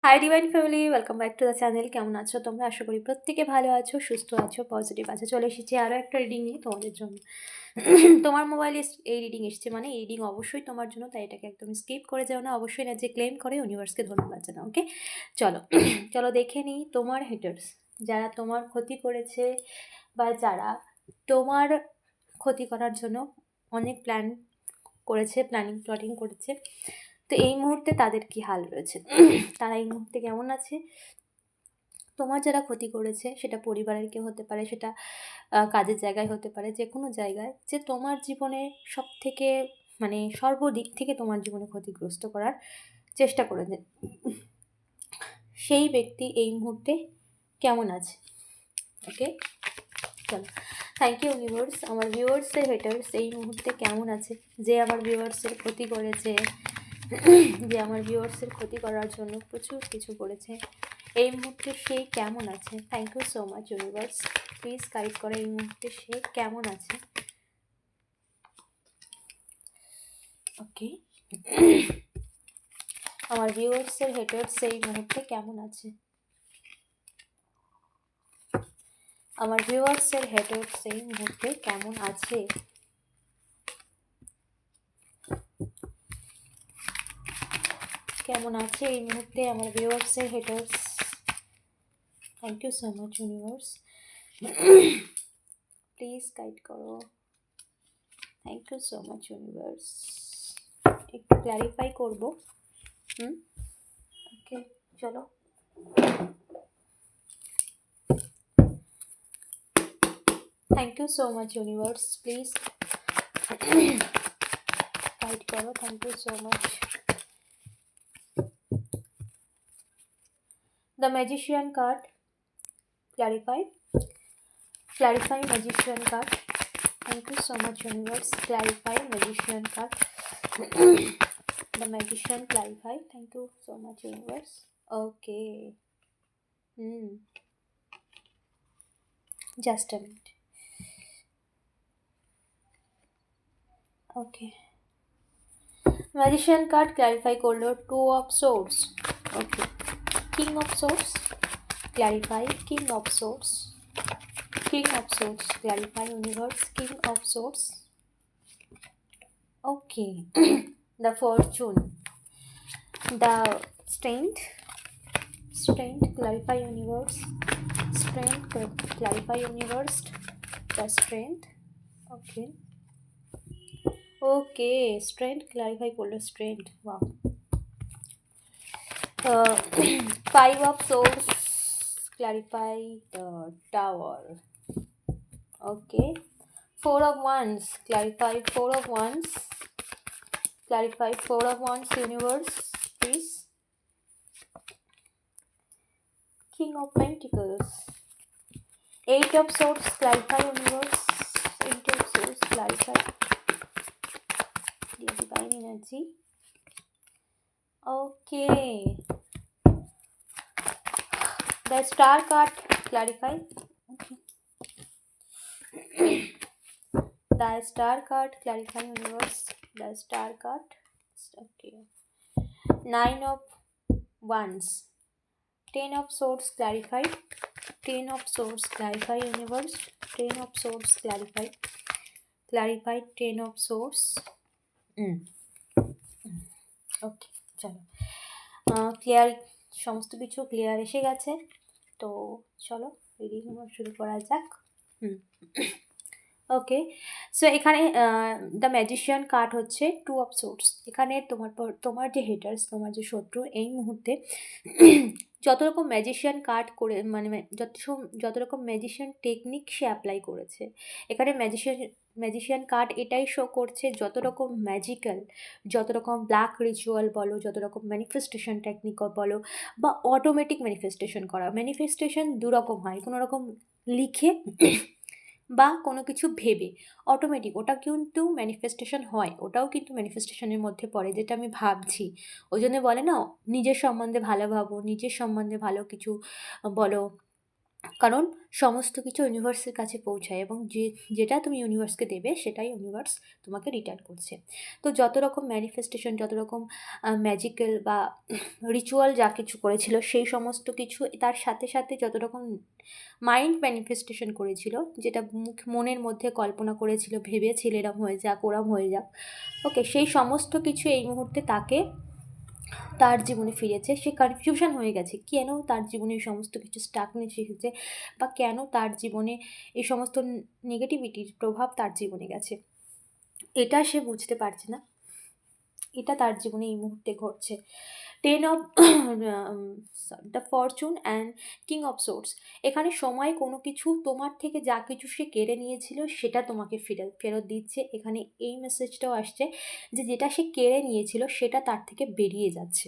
Hi divine family, welcome back to the channel. কেমন আছো তোমরা? আশা করি প্রত্যেকে ভালো আছো, সুস্থ আছো, পজিটিভ আছো। চলে এসেছি আরও একটা রিডিং নিয়ে তোমাদের জন্য। তোমার মোবাইলে এই রিডিং এসছে মানে এই রিডিং অবশ্যই তোমার জন্য, তাই এটাকে একদম স্কিপ করে যাও না। অবশ্যই না যে ক্লেম করে ইউনিভার্সকে ধন্যবাদ জানাও। ওকে, চলো চলো দেখে নিই তোমার হেটার্স, যারা তোমার ক্ষতি করেছে বা যারা তোমার ক্ষতি করার জন্য অনেক প্ল্যাটিং করেছে, তো এই মুহূর্তে তাদের কি হাল রয়েছে, তারা এই মুহূর্তে কেমন আছে। তোমার যারা ক্ষতি করেছে সেটা পরিবারের কেউ হতে পারে, সেটা কাজের জায়গায় হতে পারে, যে কোনো জায়গায় যে তোমার জীবনে সব থেকে মানে সর্বদিক থেকে তোমার জীবনে ক্ষতিগ্রস্ত করার চেষ্টা করেছে, সেই ব্যক্তি এই মুহূর্তে কেমন আছে। ওকে, চলো, থ্যাংক ইউ ভিউয়ার্স। আমার ভিউয়ার্সের হেটার্স এই মুহূর্তে কেমন আছে, যে আমার ভিউয়ার্সের ক্ষতি করেছে, যে আমার ভিউয়ার্সের ক্ষতি করার জন্য প্রচুর কিছু করেছে, এই মুহূর্তে সে কেমন আছে। Thank you so much universe, please guide করো এই মুহূর্তে সে কেমন আছে। ওকে, আমার ভিউয়ার্সের হেটার্স এই মুহূর্তে কেমন আছে, আমার ভিউয়ার্সের হেটার্স এই মুহূর্তে কেমন আছে। কেমন আছে এই মুহূর্তে আমার ভিউয়ার্সের haters. Thank you so much universe, please guide করো। Thank you so much universe, একটু ক্ল্যারিফাই করবো। ওকে, চলো, thank you so much universe, please guide করো। Thank you so much. The Magician card, clarify Magician card. Thank you so much universe, clarify Magician card. The Magician, clarify. Thank you so much universe. Okay, just a minute. Okay, Magician card clarify করলো 2 of swords. Okay, King of swords, clarify King of swords. King of swords, clarify universe, King of swords. Okay, the fortune, the strength, clarify universe, strength, clarify universe, the strength. Okay, strength, clarify color strength. Wow. 5 of swords, clarify the tower. Okay, 4 of wands, clarify 4 of wands, clarify 4 of wands universe, please. King of pentacles, 8 of swords, clarify universe, 8 of swords, clarify the divine energy. Okay, the star card, clarify. Okay, the star card, clarify universe, the star card. Okay, 9 of wands, 10 of swords, clarify 10 of swords, clarify universe, 10 of swords, clarify 10 of swords. ওকে, চলো, clear, সমস্ত কিছু clear এসে গেছে, তো চলো reading শুরু করা যাক। ওকে, সো এখানে দ্য ম্যাজিশিয়ান কার্ড হচ্ছে 2 অফ সোর্স। এখানে তোমার যে হেটার্স, তোমার যে শত্রু এই মুহূর্তে যত রকম ম্যাজিশিয়ান কার্ড করে মানে যত রকম ম্যাজিশিয়ান টেকনিক সে অ্যাপ্লাই করেছে, এখানে ম্যাজিশিয়ান কার্ড এটাই শো করছে যত রকম ম্যাজিক্যাল, যত রকম ব্ল্যাক রিচুয়াল বলো, যত রকম ম্যানিফেস্টেশন টেকনিক বলো, বা অটোমেটিক ম্যানিফেস্টেশন করা। ম্যানিফেস্টেশন দুরকম হয়, কোনো রকম লিখে বা কোনো কিছু ভেবে, অটোমেটিক ওটা কিন্তু ম্যানিফেস্টেশন হয়, ওটাও কিন্তু ম্যানিফেস্টেশনের মধ্যে পড়ে, যেটা আমি ভাবছি। ওই জন্য বলে না, নিজের সম্বন্ধে ভালো ভাবো, নিজের সম্বন্ধে ভালো কিছু বলো, কারণ সমস্ত কিছু ইউনিভার্সের কাছে পৌঁছায় এবং যেটা তুমি ইউনিভার্সকে দেবে সেটাই ইউনিভার্স তোমাকে রিটার্ন করছে। তো যত রকম ম্যানিফেস্টেশন, যত রকম ম্যাজিক্যাল বা রিচুয়াল যা কিছু করেছিল সেই সমস্ত কিছু, তার সাথে সাথে যত রকম মাইন্ড ম্যানিফেস্টেশন করেছিল, যেটা মনের মধ্যে কল্পনা করেছিল, ভেবেছিল এরম হয়ে যাক, ওরম হয়ে যাক, ওকে, সেই সমস্ত কিছু এই মুহূর্তে তাকে তার জীবনে ফিরেছে। সে কনফিউশন হয়ে গেছে কেন তার জীবনে এই সমস্ত কিছু স্টাকনেস এসেছে, বা কেন তার জীবনে এই সমস্ত নেগেটিভিটির প্রভাব তার জীবনে গেছে, এটা সে বুঝতে পারছে না। এটা তার জীবনে এই মুহূর্তে ঘটছে। 10 of the Fortune and king of swords. এখানে সময় কোনো কিছু তোমার থেকে যা কিছু সে কেড়ে নিয়েছিল সেটা তোমাকে ফেরত দিচ্ছে। এখানে এই মেসেজটাও আসছে যে যেটা সে কেড়ে নিয়েছিল সেটা তার থেকে বেরিয়ে যাচ্ছে।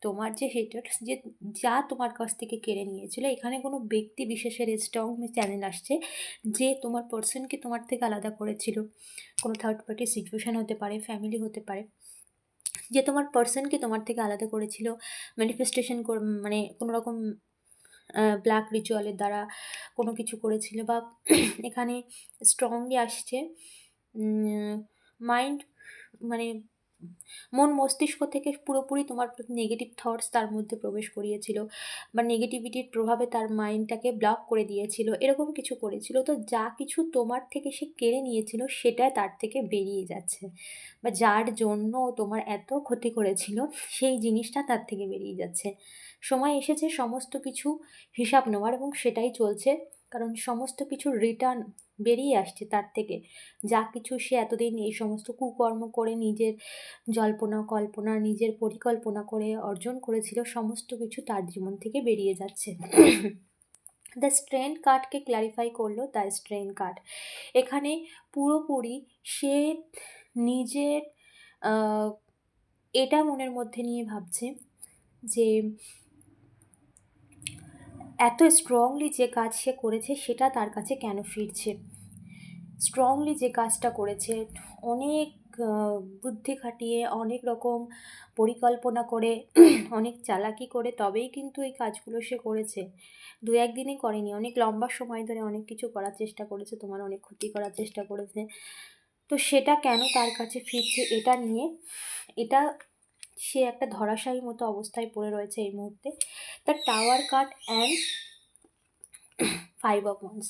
তোমার যে হেটার্স, যে যা তোমার কাছ থেকে কেড়ে নিয়েছিল, এখানে কোনো ব্যক্তি বিশেষের স্ট্রং চ্যানেল আসছে যে তোমার পার্সনকে তোমার থেকে আলাদা করেছিল। কোনো থার্ড পার্টি সিচুয়েশান হতে পারে, ফ্যামিলি হতে পারে, যে তোমার পার্সনকে তোমার থেকে আলাদা করেছিল ম্যানিফেস্টেশন মানে কোনো রকম ব্ল্যাক রিচুয়ালের দ্বারা কোনো কিছু করেছিল। বা এখানে স্ট্রংলি আসছে মাইন্ড, মানে মন মস্তিষ্ক থেকে পুরোপুরি তোমার প্রতি নেগেটিভ থটস তার মধ্যে প্রবেশ করিয়েছিল, বা নেগেটিভিটির প্রভাবে তার মাইন্ডটাকে ব্লক করে দিয়েছিল, এরকম কিছু করেছিল। তো যা কিছু তোমার থেকে সে কেড়ে নিয়েছিল সেটা তার থেকে বেরিয়ে যাচ্ছে, বা যার জন্য তোমার এত ক্ষতি করেছিল সেই জিনিসটা তার থেকে বেরিয়ে যাচ্ছে। সময় এসেছে সমস্ত কিছু হিসাব নেওয়ার, এবং সেটাই চলছে। কারণ সমস্ত কিছুর রিটার্ন বেরিয়ে আসছে তার থেকে। যা কিছু সে এতদিন এই সমস্ত কুকর্ম করে নিজের জল্পনা কল্পনা, নিজের পরিকল্পনা করে অর্জন করেছিল, সমস্ত কিছু তার জীবন থেকে বেরিয়ে যাচ্ছে। দ্য স্ট্রেন কার্ডকে ক্ল্যারিফাই করলো। দ্য স্ট্রেন কার্ড এখানে পুরোপুরি সে নিজের এটা মনের মধ্যে নিয়ে ভাবছে যে এত স্ট্রংলি যে কাজ সে করেছে সেটা তার কাছে কেন ফিরছে। স্ট্রংলি যে কাজটা করেছে, অনেক বুদ্ধি খাটিয়ে, অনেক রকম পরিকল্পনা করে, অনেক চালাকি করে তবেই কিন্তু এই কাজগুলো সে করেছে। দু একদিনে করেনি, অনেক লম্বা সময় ধরে অনেক কিছু করার চেষ্টা করেছে, তোমার অনেক ক্ষতি করার চেষ্টা করেছে। তো সেটা কেন তার কাছে ফিরছে এটা নিয়ে, এটা সে একটা ধরাশায়ী মতো অবস্থায় পড়ে রয়েছে এই মুহূর্তে। The tower card and 5 of wands.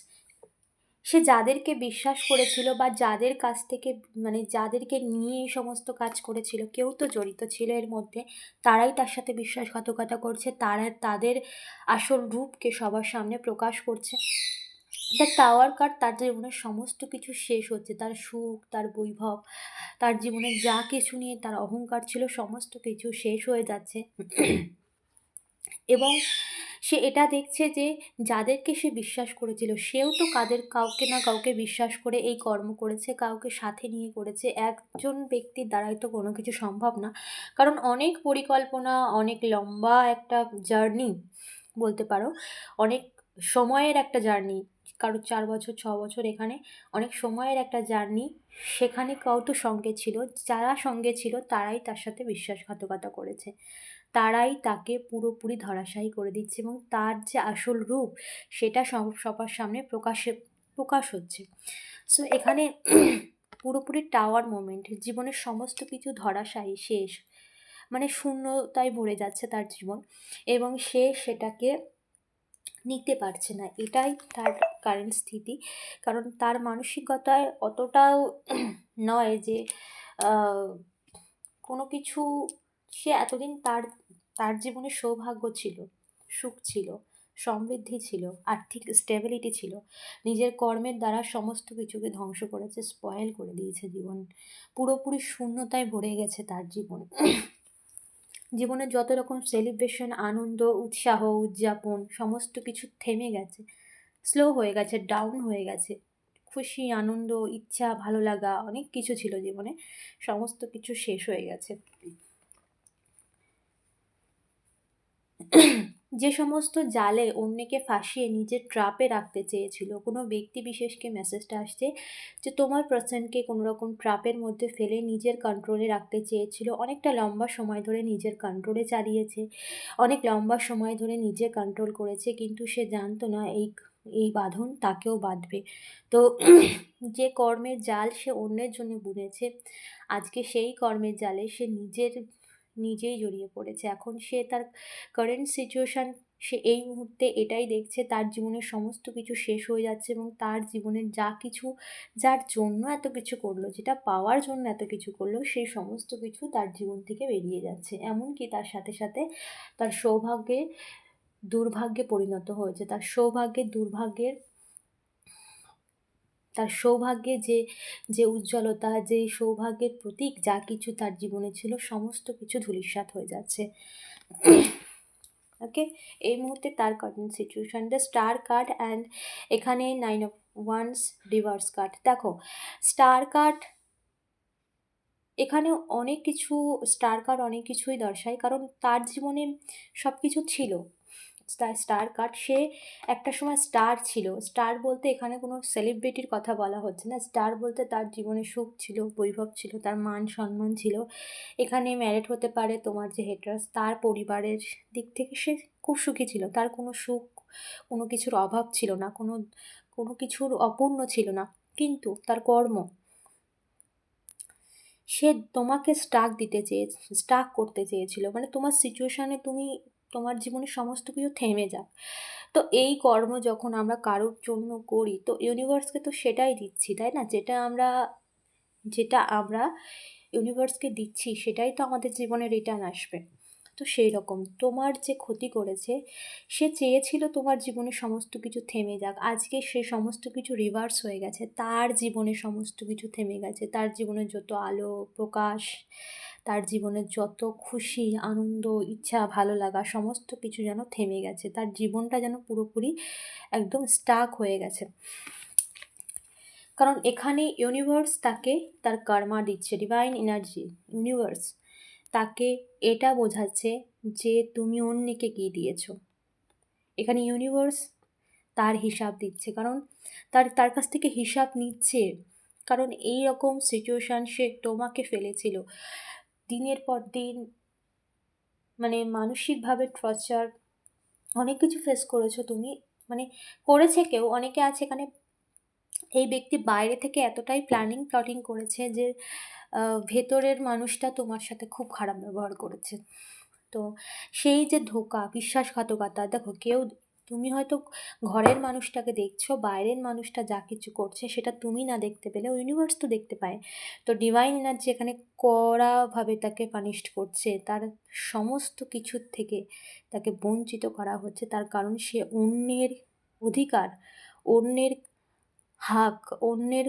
সে যাদেরকে বিশ্বাস করেছিল বা যাদের কাছ থেকে, মানে যাদেরকে নিয়ে এই সমস্ত কাজ করেছিল, কেউ তো জড়িত ছিল এর মধ্যে, তারাই তার সাথে বিশ্বাসঘাতকতা করছে, তারা তাদের আসল রূপকে সবার সামনে প্রকাশ করছে। দ্য টাওয়ার কার্ড তার জীবনের সমস্ত কিছু শেষ হচ্ছে, তার সুখ, তার বৈভব, তার জীবনে যা কিছু নিয়ে তার অহংকার ছিল সমস্ত কিছু শেষ হয়ে যাচ্ছে। এবং সে এটা দেখছে যে যাদেরকে সে বিশ্বাস করেছিল সেও তো কাউকে না কাউকে বিশ্বাস করে এই কর্ম করেছে, কাউকে সাথে নিয়ে করেছে। একজন ব্যক্তির দ্বারাই তো কোনো কিছু সম্ভব না, কারণ অনেক পরিকল্পনা, অনেক লম্বা একটা জার্নি বলতে পারো, অনেক সময়ের একটা জার্নি। কারো 4 বছর 6 বছর, এখানে অনেক সময়ের একটা জার্নি। সেখানে কাউ তো সঙ্গে ছিল, যারা সঙ্গে ছিল তারাই তার সাথে বিশ্বাসঘাতকতা করেছে, তারাই তাকে পুরোপুরি ধরাশায়ী করে দিচ্ছে, এবং তার যে আসল রূপ সেটা সবার সামনে প্রকাশ হচ্ছে। সো এখানে পুরোপুরি টাওয়ার মোমেন্ট, জীবনের সমস্ত কিছু ধরাশায়ী, শেষ, মানে শূন্যতায় ভরে যাচ্ছে তার জীবন, এবং সে সেটাকে নিতে পারছে না, এটাই তার কারেন্ট স্থিতি। কারণ তার মানসিকতায় অতটাও নয় যে কোনো কিছু, সে এতদিন তার তার জীবনে সৌভাগ্য ছিল, সুখ ছিল, সমৃদ্ধি ছিল, আর্থিক স্টেবিলিটি ছিল, নিজের কর্মের দ্বারা সমস্ত কিছুকে ধ্বংস করেছে, স্পয়েল করে দিয়েছে জীবন, পুরোপুরি শূন্যতায় ভরে গেছে তার জীবন। জীবনে যত রকম সেলিব্রেশন, আনন্দ, উৎসাহ, উদযাপন সমস্ত কিছু থেমে গেছে, স্লো হয়ে গেছে, ডাউন হয়ে গেছে। খুশি, আনন্দ, ইচ্ছা, ভালো লাগা অনেক কিছু ছিল জীবনে, সমস্ত কিছু শেষ হয়ে গেছে। যে সমস্ত জালে অন্যকে ফাঁসিয়ে নিজের ট্র্যাপে রাখতে চেয়েছিল, কোনো ব্যক্তি বিশেষকে মেসেজটা আসছে যে তোমার পার্সনকে কোনো রকম ট্র্যাপের মধ্যে ফেলে নিজের কন্ট্রোলে রাখতে চেয়েছিল, অনেকটা লম্বা সময় ধরে নিজের কন্ট্রোলে চালিয়েছে, অনেক লম্বা সময় ধরে নিজে কন্ট্রোল করেছে, কিন্তু সে জানতো না এই বাঁধন তাকেও বাঁধবে। তো যে কর্মের জাল সে অন্যের জন্য বুনেছে, আজকে সেই কর্মের জালে সে নিজেই জড়িয়ে পড়েছে। এখন সে তার কারেন্ট সিচুয়েশান, সে এই মুহূর্তে এটাই দেখছে তার জীবনের সমস্ত কিছু শেষ হয়ে যাচ্ছে, এবং তার জীবনের যা কিছু, যার জন্য এত কিছু করলো, যেটা পাওয়ার জন্য এত কিছু করলো, সেই সমস্ত কিছু তার জীবন থেকে বেরিয়ে যাচ্ছে। এমনকি তার সাথে সাথে তার সৌভাগ্যে দুর্ভাগ্যে পরিণত হয়েছে। তার সৌভাগ্যে যে উজ্জ্বলতা, যে সৌভাগ্যের প্রতীক যা কিছু তার জীবনে ছিল, সমস্ত কিছু ধূলিসাৎ হয়ে যাচ্ছে। ওকে, এই মুহূর্তে তার current situation, the star card and এখানে 9 of Wands রিভার্স কার্ড। দেখো, স্টার কার্ড এখানে অনেক কিছু, স্টার কার্ড অনেক কিছুই দর্শায়, কারণ তার জীবনে সব কিছু ছিল। স্টার কার্ড, সে একটা সময় স্টার ছিল। স্টার বলতে এখানে কোনো সেলিব্রিটির কথা বলা হচ্ছে না, স্টার বলতে তার জীবনে সুখ ছিল, বৈভব ছিল, তার মান সম্মান ছিল। এখানে ম্যারিড হতে পারে তোমার যে হেটার্স, তার পরিবারের দিক থেকে সে খুব সুখী ছিল, তার কোনো সুখ, কোনো কিছুর অভাব ছিল না, কোনো কিছুর অপূর্ণ ছিল না। কিন্তু তার কর্ম, সে তোমাকে স্টাক করতে চেয়েছিল, মানে তোমার সিচুয়েশানে তোমার জীবনে সমস্ত কিছু থেমে যাক। তো এই কর্ম যখন আমরা কারোর জন্য করি, তো ইউনিভার্সকে তো সেটাই দিচ্ছি, তাই না? যেটা আমরা ইউনিভার্সকে দিচ্ছি, সেটাই তো আমাদের জীবনে রিটার্ন আসবে। তো সেই রকম তোমার যে ক্ষতি করেছে, সে চেয়েছিল তোমার জীবনে সমস্ত কিছু থেমে যাক। আজকে সে সমস্ত কিছু রিভার্স হয়ে গেছে, তার জীবনে সমস্ত কিছু থেমে গেছে, তার জীবনে যত আলো প্রকাশ, তার জীবনের যত খুশি আনন্দ ইচ্ছা ভালো লাগা, সমস্ত কিছু যেন থেমে গেছে, তার জীবনটা যেন পুরোপুরি একদম স্টাক হয়ে গেছে। কারণ এখানে ইউনিভার্স তাকে তার কর্মা দিচ্ছে, ডিভাইন এনার্জি, ইউনিভার্স তাকে এটা বোঝাচ্ছে যে তুমি অন্যকে কী দিয়েছো। এখানে ইউনিভার্স তার হিসাব দিচ্ছে, কারণ তার কাছ থেকে হিসাব নিচ্ছে, কারণ এই রকম সিচুয়েশান সে তোমাকে ফেলেছিল দিনের পর দিন, মানে মানসিকভাবে টর্চার, অনেক কিছু ফেস করেছো তুমি, মানে করেছে কেউ, অনেকে আছে এখানে। এই ব্যক্তি বাইরে থেকে এতটাই প্ল্যাটিং করেছে যে ভেতরের মানুষটা তোমার সাথে খুব খারাপ ব্যবহার করেছে। তো সেই যে ধোঁকা, বিশ্বাসঘাতকতা, দেখো তুমি হয়তো ঘরের মানুষটাকে দেখছো, বাইরের মানুষটা যা কিছু করছে সেটা তুমি না দেখতে পেলেও ইউনিভার্স তো দেখতে পায়। তো ডিভাইন এনার্জি এখানে কড়াভাবে তাকে পানিশড করছে, তার সমস্ত কিছুর থেকে তাকে বঞ্চিত করা হচ্ছে, তার কারণ সে অন্যের অধিকার, অন্যের অন্যের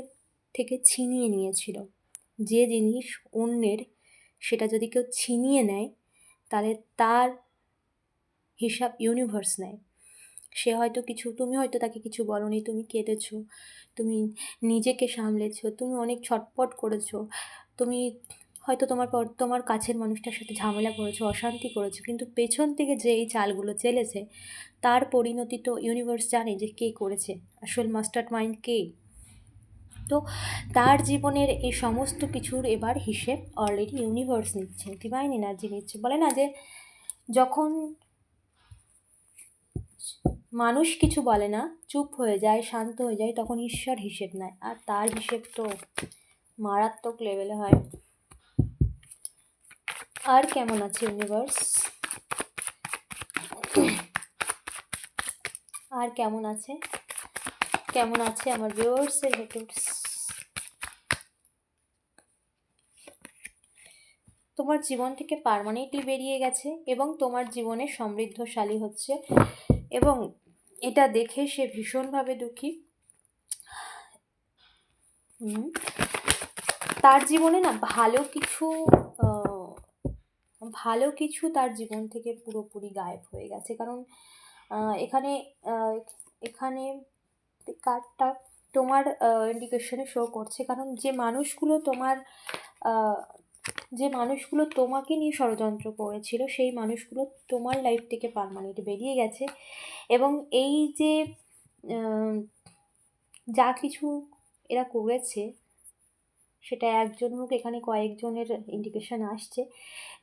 থেকে ছিনিয়ে নিয়েছিল। যে জিনিস অন্যের, সেটা যদি কেউ ছিনিয়ে নেয়, তাহলে তার হিসাব ইউনিভার্স নেয়। তুমি হয়তো তাকে কিছু বলোনি, তুমি কেঁদেছো, তুমি নিজেকে সামলেছো, তুমি অনেক ছটপট করেছো, তুমি হয়তো তোমার কাছের মানুষটার সাথে ঝামেলা করেছো, অশান্তি করেছো, কিন্তু পেছন থেকে যে এই চালগুলো চেলেছে, তার পরিণতি তো ইউনিভার্স জানে যে কে করেছে, আসল মাস্টার মাইন্ড কে। তো তার জীবনের এই সমস্ত কিছুর এবার হিসেব অলরেডি ইউনিভার্স নিচ্ছে, ডিভাইন এনার্জি নিচ্ছে। বলে না যে যখন মানুষ কিছু বলে না, চুপ হয়ে যায়, শান্ত হয়ে যায়, তখন ঈশ্বর হিসেব নেয়, আর তার হিসেব তো মারাত্মক লেভেলে হয়। আর কেমন আছে ইউনিভার্স, আর কেমন আছে আমার ভিউয়ার্সের হেটার্স? তোমার জীবন থেকে পার্মানেন্টলি বেরিয়ে গেছে এবং তোমার জীবনে সমৃদ্ধশালী হচ্ছে, এবং এটা দেখে সে ভীষণভাবে দুঃখী। তার জীবনে না ভালো কিছু তার জীবন থেকে পুরোপুরি গায়েব হয়ে গেছে, কারণ এখানে এখানে কার্ডটা তোমার ইন্ডিকেশনে শো করছে, কারণ যে মানুষগুলো যে মানুষগুলো তোমাকে নিয়ে ষড়যন্ত্র করেছিল সেই মানুষগুলো তোমার লাইফ থেকে পার্মানেন্ট বেরিয়ে গেছে। এবং এই যে যা কিছু এরা করেছে সেটা একজন হোক, এখানে কয়েকজনের ইন্ডিকেশন আসছে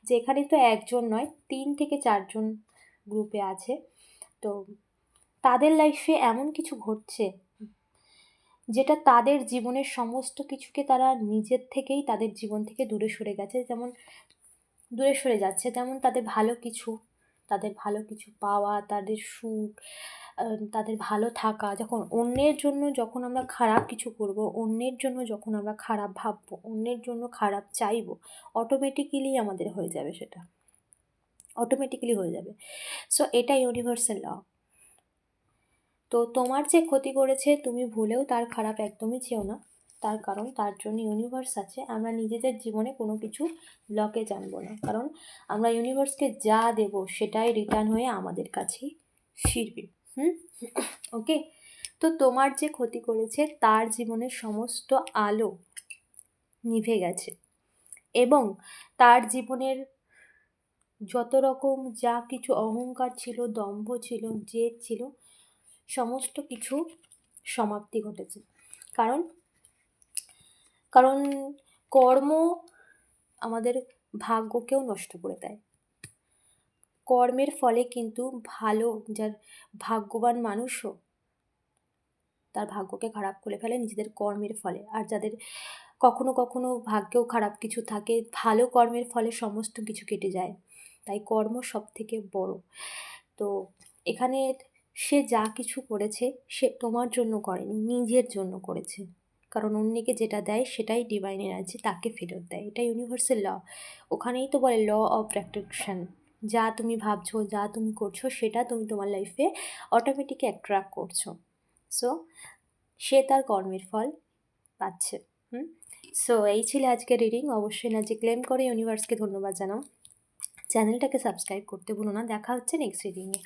যে এখানে তো একজন নয়, 3 থেকে 4জন গ্রুপে আছে। তো তাদের লাইফে এমন কিছু ঘটছে যেটা তাদের জীবনের সমস্ত কিছুকে তারা নিজের থেকেই তাদের জীবন থেকে দূরে সরে গেছে, যেমন দূরে সরে যাচ্ছে, যেমন তাদের ভালো কিছু পাওয়া, তাদের সুখ, তাদের ভালো থাকা। যখন আমরা খারাপ কিছু করব, অন্যের জন্য যখন আমরা খারাপ ভাববো, অন্যের জন্য খারাপ চাইবো, অটোমেটিক্যালি আমাদের হয়ে যাবে, সেটা অটোমেটিক্যালি হয়ে যাবে। সো এটা ইউনিভার্সাল ল। তো তোমার যে ক্ষতি করেছে তুমি ভুলেও তার খারাপ একদমই চেও না, তার কারণ তার জন্য ইউনিভার্স আছে। আমরা নিজেদের জীবনে কোনো কিছু ব্লকেজ আনবো না, কারণ আমরা ইউনিভার্সকে যা দেব সেটাই রিটার্ন হয়ে আমাদের কাছেই ফিরবে। ওকে। তো তোমার যে ক্ষতি করেছে তার জীবনের সমস্ত আলো নিভে গেছে, এবং তার জীবনের যত রকম যা কিছু অহংকার ছিল, দম্ভ ছিল, জেদ ছিল, সমস্ত কিছু সমাপ্তি ঘটেছে। কারণ কারণ কর্ম আমাদের ভাগ্যকেও নষ্ট করে দেয়। কর্মের ফলে কিন্তু যার ভাগ্যবান মানুষও তার ভাগ্যকে খারাপ করে ফেলে নিজেদের কর্মের ফলে। আর যাদের কখনো কখনো ভাগ্যেও খারাপ কিছু থাকে, ভালো কর্মের ফলে সমস্ত কিছু কেটে যায়। তাই কর্ম সব থেকে বড়। তো এখানে সে যা কিছু করেছে সে তোমার জন্য করেনি, নিজের জন্য করেছে। কারণ অন্যকে যেটা দেয় সেটাই ডিভাইন এনার্জি তাকে ফেরত দেয়, এটা ইউনিভার্সাল ল। ওখানেই তো বলে ল অফ অ্যাট্রাকশন। যা তুমি ভাবছো, যা তুমি করছো, সেটা তুমি তোমার লাইফে অটোমেটিক অ্যাট্রাক্ট করছো। সো সে তার কর্মের ফল পাচ্ছে। সো এই ছিল আজকের রিডিং। অবশ্যই এনার্জি ক্লেম করে ইউনিভার্সকে ধন্যবাদ জানাও। চ্যানেলটাকে সাবস্ক্রাইব করতে ভুলো না। দেখা হচ্ছে নেক্সট রিডিংয়ে।